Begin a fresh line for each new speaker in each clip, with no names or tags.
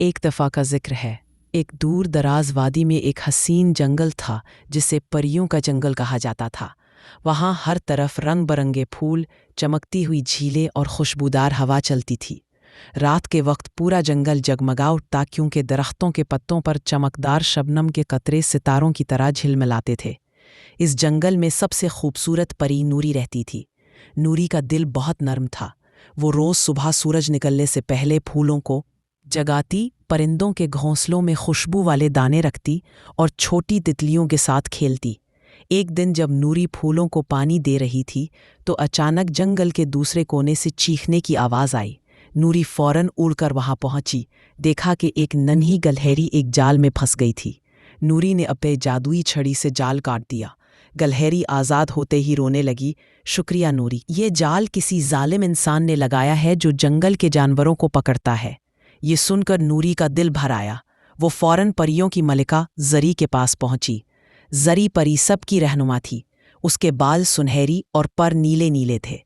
ایک دفعہ کا ذکر ہے، ایک دور دراز وادی میں ایک حسین جنگل تھا جسے پریوں کا جنگل کہا جاتا تھا۔ وہاں ہر طرف رنگ برنگے پھول، چمکتی ہوئی جھیلیں اور خوشبودار ہوا چلتی تھی۔ رات کے وقت پورا جنگل جگمگا اٹھتا کیونکہ درختوں کے پتوں پر چمکدار شبنم کے قطرے ستاروں کی طرح جھلملاتے تھے۔ اس جنگل میں سب سے خوبصورت پری نوری رہتی تھی۔ نوری کا دل بہت نرم تھا۔ وہ روز صبح سورج نکلنے سے پہلے پھولوں کو جگاتی، پرندوں کے گھونسلوں میں خوشبو والے دانے رکھتی اور چھوٹی تتلیوں کے ساتھ کھیلتی۔ ایک دن جب نوری پھولوں کو پانی دے رہی تھی تو اچانک جنگل کے دوسرے کونے سے چیخنے کی آواز آئی۔ نوری فوراً اڑ کر وہاں پہنچی، دیکھا کہ ایک ننھی گلہری ایک جال میں پھنس گئی تھی۔ نوری نے اپنے جادوئی چھڑی سے جال کاٹ دیا۔ گلہری آزاد ہوتے ہی رونے لگی، شکریہ نوری، یہ جال کسی ظالم انسان نے لگایا ہے جو جنگل کے جانوروں کو پکڑتا ہے۔ یہ سن کر نوری کا دل بھر آیا۔ وہ فوراً پریوں کی ملکہ زری کے پاس پہنچی۔ زری پری سب کی رہنما تھی۔ اس کے بال سنہری اور پر نیلے نیلے تھے۔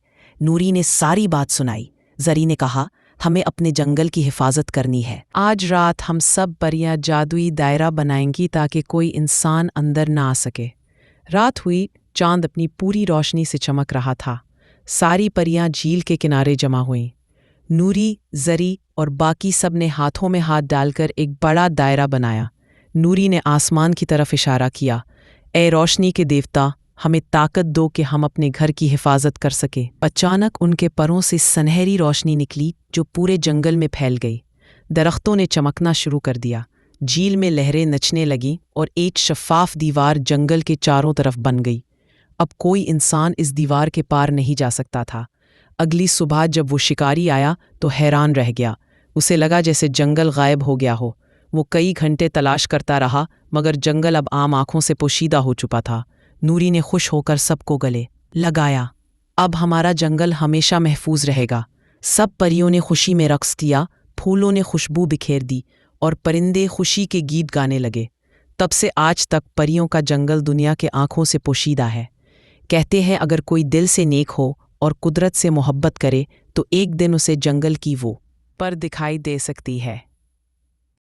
نوری نے ساری بات سنائی۔ زری نے کہا، ہمیں اپنے جنگل کی حفاظت کرنی ہے۔ آج رات ہم سب پریاں جادوئی دائرہ بنائیں گی تاکہ کوئی انسان اندر نہ آ سکے۔ رات ہوئی، چاند اپنی پوری روشنی سے چمک رہا تھا۔ ساری پریاں جھیل کے کنارے جمع ہوئیں۔ نوری، زری اور باقی سب نے ہاتھوں میں ہاتھ ڈال کر ایک بڑا دائرہ بنایا۔ نوری نے آسمان کی طرف اشارہ کیا، اے روشنی کے دیوتا، ہمیں طاقت دو کہ ہم اپنے گھر کی حفاظت کر سکیں۔ اچانک ان کے پروں سے سنہری روشنی نکلی جو پورے جنگل میں پھیل گئی۔ درختوں نے چمکنا شروع کر دیا، جھیل میں لہریں نچنے لگیں اور ایک شفاف دیوار جنگل کے چاروں طرف بن گئی۔ اب کوئی انسان اس دیوار کے پار نہیں جا سکتا تھا۔ اگلی صبح جب وہ شکاری آیا تو حیران رہ گیا۔ اسے لگا جیسے جنگل غائب ہو گیا ہو۔ وہ کئی گھنٹے تلاش کرتا رہا مگر جنگل اب عام آنکھوں سے پوشیدہ ہو چکا تھا۔ نوری نے خوش ہو کر سب کو گلے لگایا، اب ہمارا جنگل ہمیشہ محفوظ رہے گا۔ سب پریوں نے خوشی میں رقص کیا، پھولوں نے خوشبو بکھیر دی اور پرندے خوشی کے گیت گانے لگے۔ تب سے آج تک پریوں کا جنگل دنیا کے آنکھوں سے پوشیدہ ہے۔ کہتے ہیں اگر کوئی دل سے نیک ہو اور قدرت سے محبت کرے تو ایک دن اسے جنگل کی وہ پر دکھائی دے سکتی ہے۔